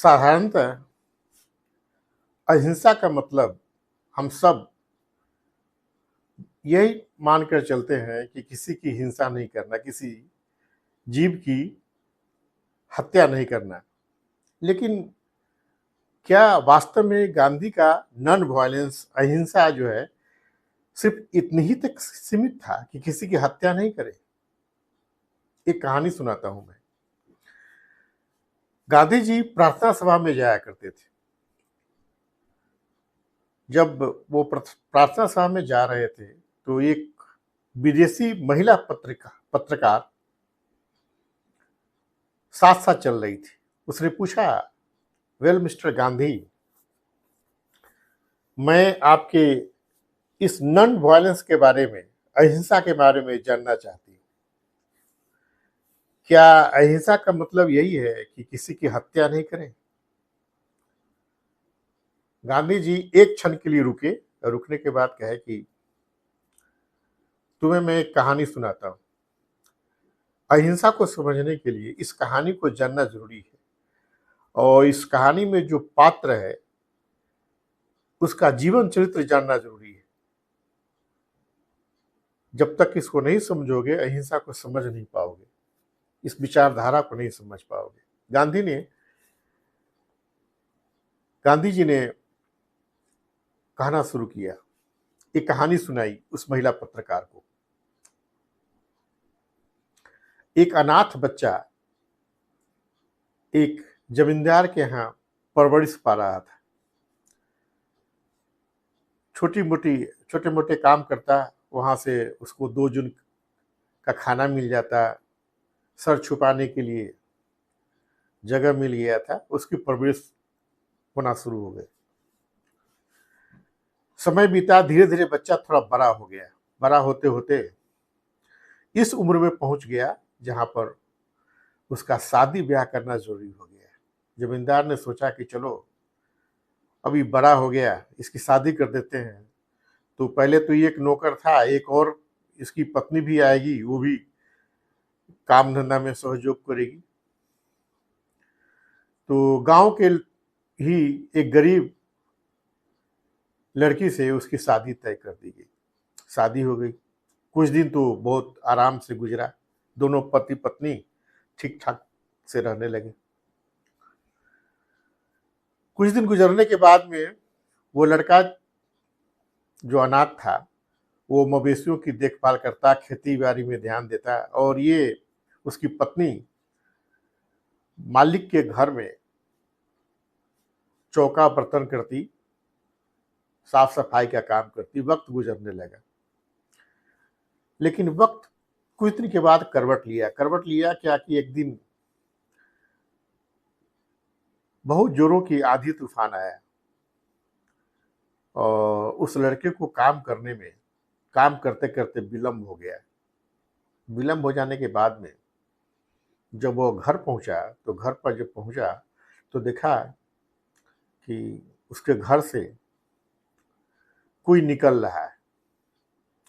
साधारणतः अहिंसा का मतलब हम सब यही मानकर चलते हैं कि किसी की हिंसा नहीं करना, किसी जीव की हत्या नहीं करना। लेकिन क्या वास्तव में गांधी का नॉन वायलेंस अहिंसा जो है सिर्फ इतनी ही तक सीमित था कि किसी की हत्या नहीं करे? एक कहानी सुनाता हूं मैं। गांधी जी प्रार्थना सभा में जाया करते थे। जब वो प्रार्थना सभा में जा रहे थे तो एक विदेशी महिला पत्रकार साथ साथ चल रही थी। उसने पूछा, वेल मिस्टर गांधी, मैं आपके इस नॉन वायलेंस के बारे में, अहिंसा के बारे में जानना चाहती हूँ। क्या अहिंसा का मतलब यही है कि किसी की हत्या नहीं करें? गांधी जी एक क्षण के लिए रुके और रुकने के बाद कहे कि तुम्हें मैं एक कहानी सुनाता हूँ। अहिंसा को समझने के लिए इस कहानी को जानना जरूरी है, और इस कहानी में जो पात्र है उसका जीवन चरित्र जानना जरूरी है। जब तक इसको नहीं समझोगे अहिंसा को समझ नहीं पाओगे, इस विचारधारा को नहीं समझ पाओगे। गांधी जी ने कहना शुरू किया, एक कहानी सुनाई उस महिला पत्रकार को। एक अनाथ बच्चा एक जमींदार के यहाँ परवरिश पा रहा था। छोटे मोटे काम करता, वहां से उसको 2 जून का खाना मिल जाता, सर छुपाने के लिए जगह मिल गया था। उसकी परवरिश होना शुरू हो गई। समय बीता, धीरे धीरे बच्चा थोड़ा बड़ा हो गया। बड़ा होते होते इस उम्र में पहुंच गया जहां पर उसका शादी ब्याह करना जरूरी हो गया। जमींदार ने सोचा कि चलो अभी बड़ा हो गया, इसकी शादी कर देते हैं। तो पहले तो ये एक नौकर था, एक और इसकी पत्नी भी आएगी, वो भी काम धंधा में सहयोग करेगी। तो गांव के ही एक गरीब लड़की से उसकी शादी तय कर दी गई। शादी हो गई। कुछ दिन तो बहुत आराम से गुजरा। दोनों पति पत्नी ठीक ठाक से रहने लगे। कुछ दिन गुजरने के बाद में वो लड़का जो अनाथ था वो मवेशियों की देखभाल करता, खेती बाड़ी में ध्यान देता, और ये उसकी पत्नी मालिक के घर में चौका बर्तन करती, साफ सफाई का काम करती। वक्त गुजरने लगा, लेकिन वक्त कुछ दिन के बाद करवट लिया क्या कि एक दिन बहुत जोरों की आंधी तूफान आया, और उस लड़के को काम करते करते विलंब हो गया। विलंब हो जाने के बाद में जब वो घर पहुंचा, तो घर पर जब पहुंचा तो देखा कि उसके घर से कोई निकल रहा है।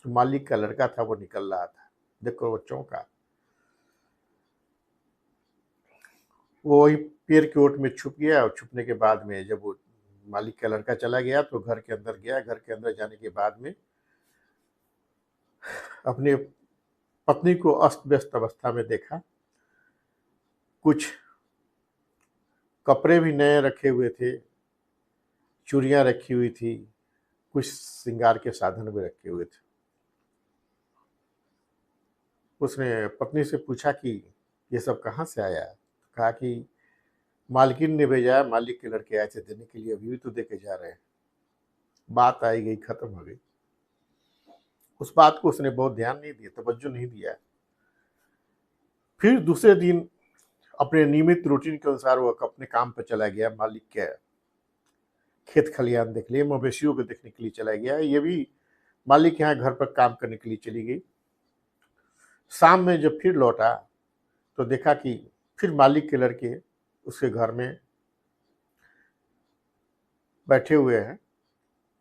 जो मालिक का लड़का था वो निकल रहा था। देखो वो चौंका। वो वही पेड़ के ओट में छुप गया, और छुपने के बाद में जब वो मालिक का लड़का चला गया तो घर के अंदर गया। घर के अंदर जाने के बाद में अपने पत्नी को अस्त व्यस्त अवस्था में देखा। कुछ कपड़े भी नए रखे हुए थे, चूड़ियां रखी हुई थी, कुछ श्रृंगार के साधन भी रखे हुए थे। उसने पत्नी से पूछा कि ये सब कहाँ से आया? कहा कि मालकिन ने भेजा है, मालिक के लड़के आए थे देने के लिए, अभी भी तो दे के जा रहे हैं। बात आई गई, खत्म हो गई। उस बात को उसने बहुत ध्यान नहीं दिया, तवज्जो नहीं दिया। फिर दूसरे दिन अपने नियमित रूटीन के अनुसार वो अपने काम पर चला गया। मालिक के खेत खलियान देख लिए, मवेशियों को देखने के लिए चला गया। ये भी मालिक यहाँ घर पर काम करने के लिए चली गई। शाम में जब फिर लौटा तो देखा कि फिर मालिक के लड़के उसके घर में बैठे हुए हैं।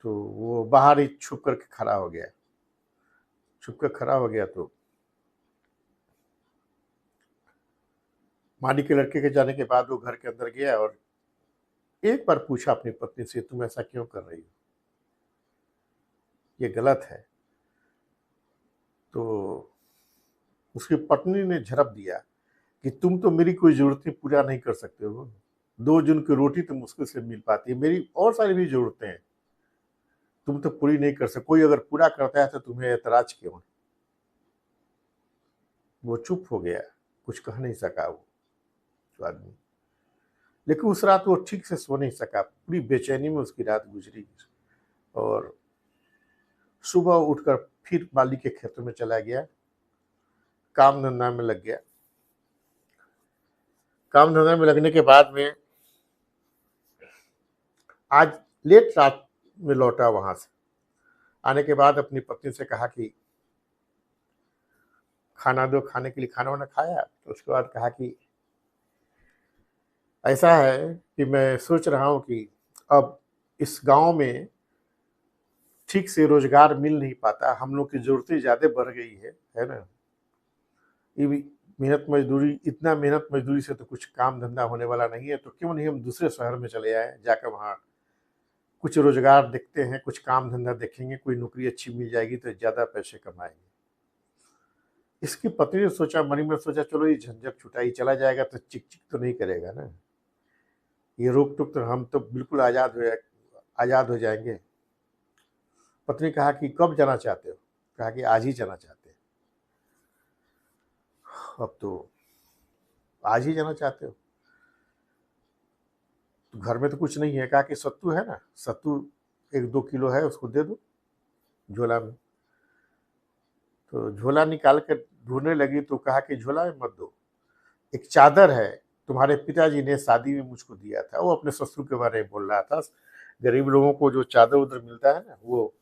तो वो बाहर ही छुप करके खड़ा हो गया। छुप कर खड़ा हो गया तो मालिक के लड़के के जाने के बाद वो घर के अंदर गया और एक बार पूछा अपनी पत्नी से, तुम ऐसा क्यों कर रही हो, ये गलत है। तो उसकी पत्नी ने झड़प दिया कि तुम तो मेरी कोई ज़रूरतें पूरा नहीं कर सकते हो, 2 जन की रोटी तो मुश्किल से मिल पाती है, मेरी और सारी भी ज़रूरतें हैं, तुम तो पूरी नहीं कर सकते, कोई अगर पूरा करता है तो तुम्हें ऐतराज़ क्यों है? वो चुप हो गया, कुछ कह नहीं सका वो आदमी। लेकिन उस रात वो ठीक से सो नहीं सका, पूरी बेचैनी में उसकी रात गुजरी। और सुबह उठकर फिर माली के खेतों में चला गया, काम धंधा में लग गया। काम धंधा में लगने के बाद में आज लेट रात में लौटा वहां से। आने के बाद अपनी पत्नी से कहा कि खाना दो, खाने के लिए खाना वाना खाया। तो उसके बाद कहा कि ऐसा है कि मैं सोच रहा हूँ कि अब इस गांव में ठीक से रोजगार मिल नहीं पाता, हम लोग की जरूरतें ज्यादा बढ़ गई है ना। ये भी मेहनत मजदूरी, इतना मेहनत मजदूरी से तो कुछ काम धंधा होने वाला नहीं है, तो क्यों नहीं हम दूसरे शहर में चले आए, जाकर वहाँ कुछ रोजगार देखते हैं, कुछ काम धंधा देखेंगे, कोई नौकरी अच्छी मिल जाएगी तो ज्यादा पैसे कमाएंगे। इसकी पत्नी ने सोचा, मन में सोचा, चलो ये झंझट छुटाई, चला जाएगा तो चिक चिक तो नहीं करेगा ना, ये रोक टोक तो हम तो बिल्कुल आजाद हो जाएंगे। पत्नी कहा कि कब जाना चाहते हो? कहा कि आज ही जाना चाहते हैं। अब तो आज ही जाना चाहते हो? तो घर में तो कुछ नहीं है। कहा कि सत्तू है ना, सत्तू 1-2 किलो है, उसको दे दो झोला में। तो झोला निकाल कर ढूंढने लगी तो कहा कि झोला में मत दो, एक चादर है, तुम्हारे पिताजी ने शादी में मुझको दिया था। वो अपने ससुर के बारे में बोल रहा था, गरीब लोगों को जो चादर उधर मिलता है ना, वो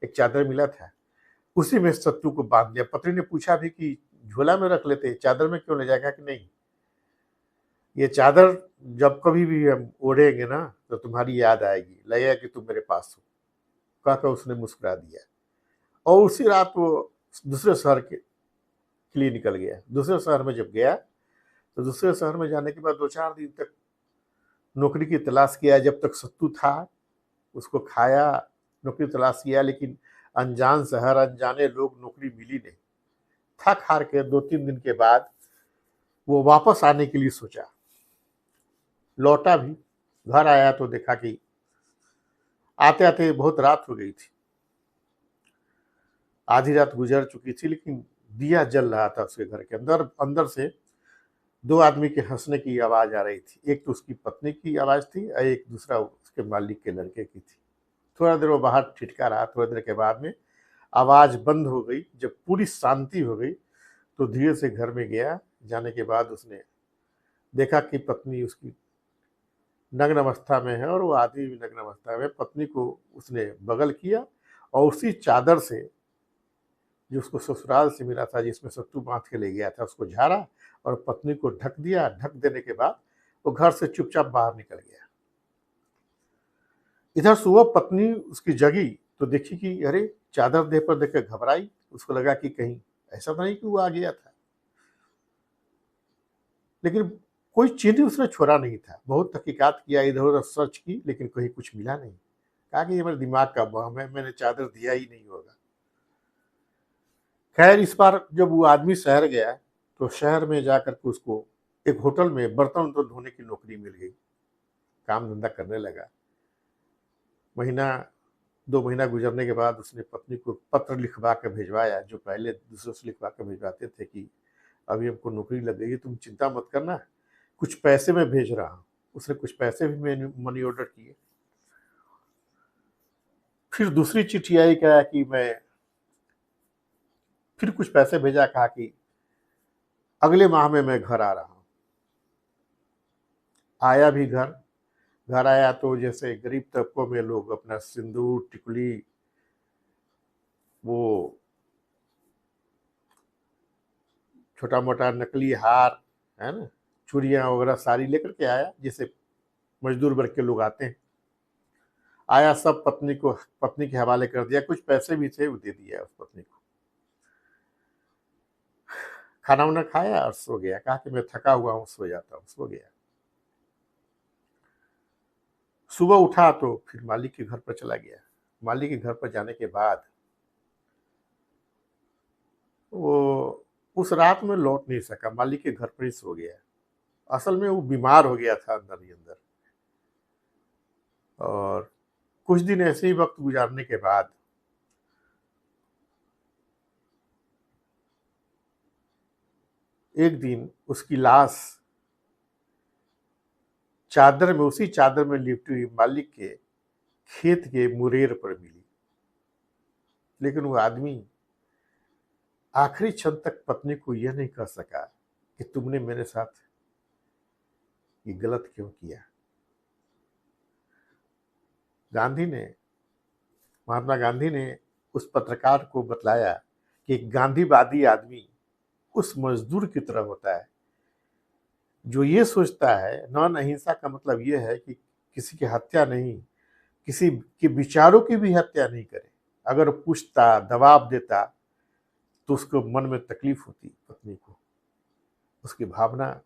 एक चादर मिला था, उसी में सत्तू को बांध दिया। पत्नी ने पूछा भी कि झोला में रख लेते, चादर में क्यों ले जाएगा? कि नहीं, ये चादर जब कभी भी हम ओढ़ेंगे ना तो तुम्हारी याद आएगी, लगेगा कि तुम मेरे पास हो। कहकर उसने मुस्कुरा दिया और उसी रात वो दूसरे शहर के लिए निकल गया। दूसरे शहर में जब गया तो दूसरे शहर में जाने के बाद 2-4 दिन तक नौकरी की तलाश किया। जब तक सत्तू था उसको खाया, नौकरी तलाश किया, लेकिन अनजान शहर, अनजाने लोग, नौकरी मिली नहीं। थक हार के 2-3 दिन के बाद वो वापस आने के लिए सोचा, लौटा भी। घर आया तो देखा कि आते आते बहुत रात हो गई थी, आधी रात गुजर चुकी थी, लेकिन दिया जल रहा था उसके घर के अंदर। अंदर से 2 आदमी के हंसने की आवाज आ रही थी। एक तो उसकी पत्नी की आवाज थी और एक दूसरा उसके मालिक के लड़के की थी। थोड़ा देर वो बाहर ठिठका रहा, थोड़ी देर के बाद में आवाज बंद हो गई। जब पूरी शांति हो गई तो धीरे से घर में गया। जाने के बाद उसने देखा कि पत्नी उसकी नग्न अवस्था में है और वो आदमी भी नग्न अवस्था में। पत्नी को उसने बगल किया और उसी चादर से जो उसको ससुराल से मिला था, जिसमें सत्तू बांध के ले गया था, उसको झाड़ा और पत्नी को ढक दिया। ढक देने के बाद वो घर से चुपचाप बाहर निकल गया। इधर सुबह पत्नी उसकी जगी तो देखी कि अरे, चादर देह पर देखकर घबराई। उसको लगा कि कहीं ऐसा तो नहीं कि वो आ गया था, लेकिन कोई चिन्ह उसने छोड़ा नहीं था। बहुत तहकीकात किया, इधर उधर सर्च की, लेकिन कहीं कुछ मिला नहीं। कहा कि ये मेरे दिमाग का वहम है, मैंने चादर दिया ही नहीं होगा। खैर, इस बार जब वो आदमी शहर गया तो शहर में जाकर के उसको एक होटल में बर्तन वर्तन धोने की नौकरी मिल गई। काम धंधा करने लगा। महीना 2 महीना गुजरने के बाद उसने पत्नी को पत्र लिखवा के भिजवाया, जो पहले दूसरों से लिखवा के भिजवाते थे कि अभी हमको नौकरी लग गई है, तुम चिंता मत करना, कुछ पैसे मैं भेज रहा हूँ। उसने कुछ पैसे भी मनी ऑर्डर किए। फिर दूसरी चिट्ठी आई, कहा कि मैं फिर कुछ पैसे भेजा, कहा कि अगले माह में मैं घर आ रहा हूँ। आया भी घर। घर आया तो जैसे गरीब तबकों में लोग अपना सिंदूर, टिकुली, वो छोटा मोटा नकली हार, है ना, चूड़ियाँ वगैरह सारी लेकर के आया, जैसे मजदूर वर्ग के लोग आते हैं। आया, सब पत्नी के हवाले कर दिया। कुछ पैसे भी थे वो दे दिया उस पत्नी को। खाना वाना खाया और सो गया। कहा कि मैं थका हुआ हूँ, सो जाता हूँ। सो गया। सुबह उठा तो फिर मालिक के घर पर चला गया। मालिक के घर पर जाने के बाद वो उस रात में लौट नहीं सका, मालिक के घर पर ही सो गया। असल में वो बीमार हो गया था अंदर ही अंदर। और कुछ दिन ऐसे ही वक्त गुजारने के बाद एक दिन उसकी लाश चादर में, उसी चादर में लिपटी हुई मालिक के खेत के मुरेर पर मिली। लेकिन वो आदमी आखिरी क्षण तक पत्नी को यह नहीं कह सका कि तुमने मेरे साथ ये गलत क्यों किया। महात्मा गांधी ने उस पत्रकार को बतलाया कि एक गांधीवादी आदमी उस मजदूर की तरह होता है जो ये सोचता है, नॉन अहिंसा का मतलब ये है कि किसी की हत्या नहीं, किसी के विचारों की भी हत्या नहीं करे। अगर पूछता, दबाव देता तो उसको मन में तकलीफ होती, पत्नी को, उसकी भावना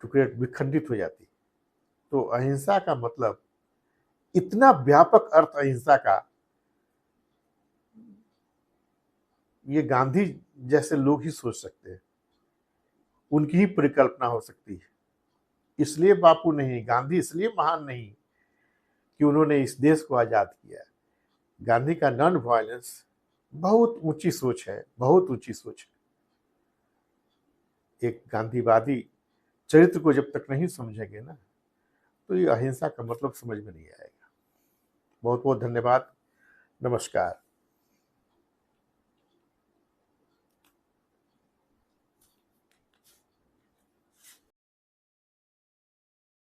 टुकड़े विखंडित हो जाती। तो अहिंसा का मतलब, इतना व्यापक अर्थ अहिंसा का, ये गांधी जैसे लोग ही सोच सकते हैं, उनकी ही परिकल्पना हो सकती है। इसलिए बापू नहीं, गांधी इसलिए महान नहीं कि उन्होंने इस देश को आजाद किया। गांधी का नॉन वायलेंस बहुत ऊंची सोच है, बहुत ऊंची सोच है। एक गांधीवादी चरित्र को जब तक नहीं समझेंगे ना, तो ये अहिंसा का मतलब समझ में नहीं आएगा। बहुत बहुत धन्यवाद। नमस्कार।